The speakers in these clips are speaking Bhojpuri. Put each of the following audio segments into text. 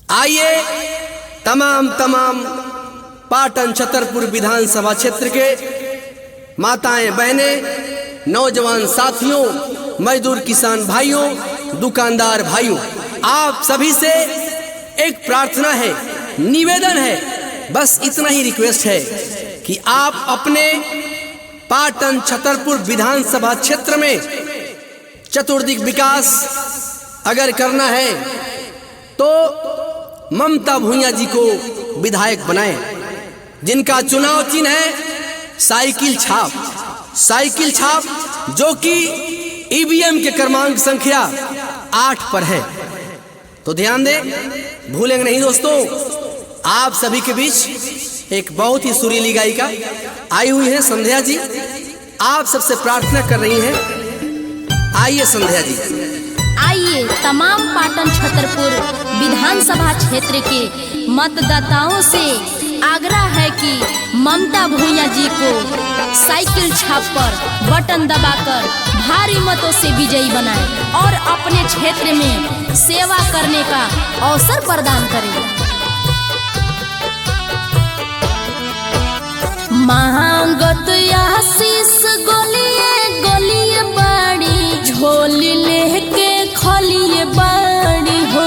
आइए तमाम पाटन छतरपुर विधानसभा क्षेत्र के माताएं बहनें, नौजवान साथियों, मजदूर किसान भाइयों, दुकानदार भाइयों, आप सभी से एक प्रार्थना है, निवेदन है, बस इतना ही रिक्वेस्ट है कि आप अपने पाटन छतरपुर विधानसभा क्षेत्र में चतुर्दिक विकास अगर करना है तो ममता भूंया जी को विधायक बनाएं, जिनका चुनाव चिन्ह है साइकिल छाप, जो कि ईवीएम के क्रमांक संख्या 8 पर है। तो ध्यान दें, भूलेंगे नहीं दोस्तों। आप सभी के बीच एक बहुत ही सुरीली गायिका आई हुई है, संध्या जी। आप सबसे प्रार्थना कर रही हैं, आइए संध्या जी। आइए तमाम पाटन छतरपुर विधानसभा क्षेत्र के मतदाताओं से आग्रह है कि ममता भूंया जी को साइकिल छाप पर बटन दबाकर भारी मतों से विजयी बनाएं और अपने क्षेत्र में सेवा करने का अवसर प्रदान करें। मांगत आशीष गोलिए गोलिए बाड़ी, झोली लेके खोलिए बाड़ी हो।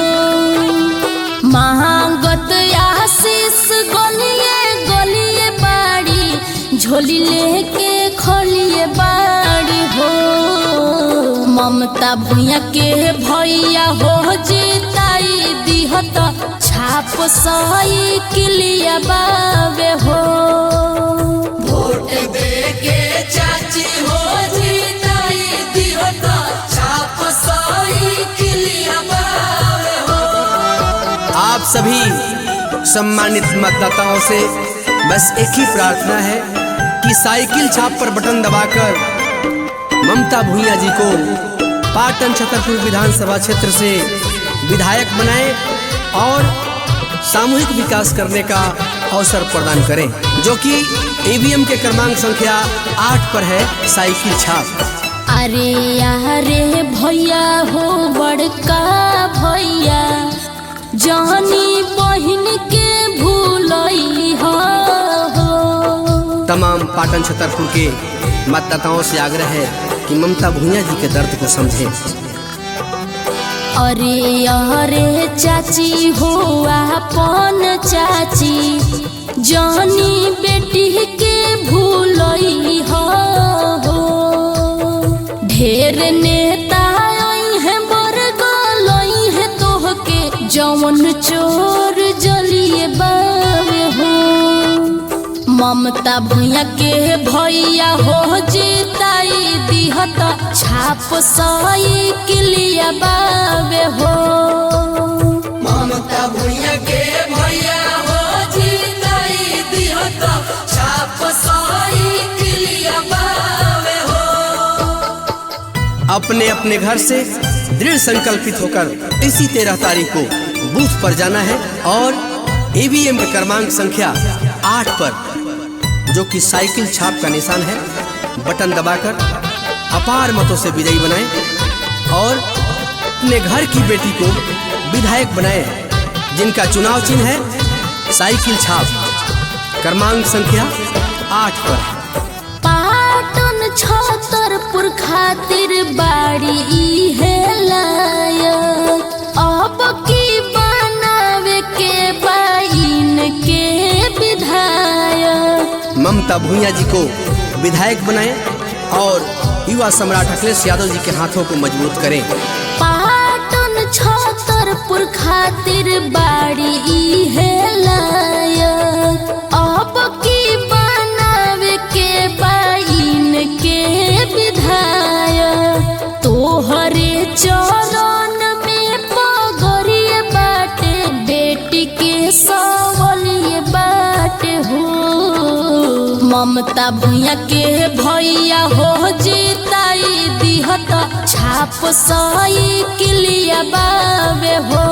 मांगत आशीष गोलिए गोलिए बाड़ी, झोली लेके खोलिए बाड़ी हो। ममता भूंया के भैया हो जिताई दिहत छाप साइकिलिया बावे हो। वोट दे के चाची हो जिताई दिहत छाप साइकिलिया बावे हो। आप सभी सम्मानित मतदाताओं से बस एक ही प्रार्थना है कि साइकिल छाप पर बटन दबाकर ममता भूंया जी को पाटन छतरपुर विधानसभा क्षेत्र से विधायक बनाएं और सामूहिक विकास करने का अवसर प्रदान करें, जो कि ईवीएम के क्रमांक संख्या 8 पर है, साइकिल छाप। अरे भैया हो बड़का भैया, जानी बहिन के भूलई हो। तमाम पाटन छतरपुर के मतदाताओं से आग्रह है कि ममता भूंया जी के दर्द को समझें। अरे चाची हो अपन चाची, जानी बेटी के भूलई हो। ढेर नेता आई है बरगलई है तोहके, जवन चोर जलिए बावे हो। ममता भूंया के भैया हो जिताई दिहत छाप साइकिलिया बावे हो। ममता भूंया के भैया हो जिताई दिहत छाप साइकिलिया बावे हो। अपने अपने घर से दृढ़ संकल्पित होकर इसी 13 तारीख को बूथ पर जाना है और ईवीएम के क्रमांक संख्या 8 पर, जो कि साइकिल छाप का निशान है, बटन दबाकर अपार मतों से विजयी बनाएं और अपने घर की बेटी को विधायक बनाएं, जिनका चुनाव चिन्ह है साइकिल छाप, क्रमांक संख्या 8 पर। पाटन छतरपुर खातिर बाड़ी है लायक, अब की बनावे के बाइन के विधायक। ममता भूंया जी को विधायक बनाएं और युवा सम्राट अखिलेश यादव जी के हाथों को मजबूत करें। पाटन छतरपुर खातिर बाड़ी है लायक, अब की बनावे के बाइन के विधायक। तोहरे चरण में पगरिए बाटे, बेटी के सवलिए बाटे हो। ममता भूंया के भैया हो जिताई दिहत छाप साइकिलिया बावे हो।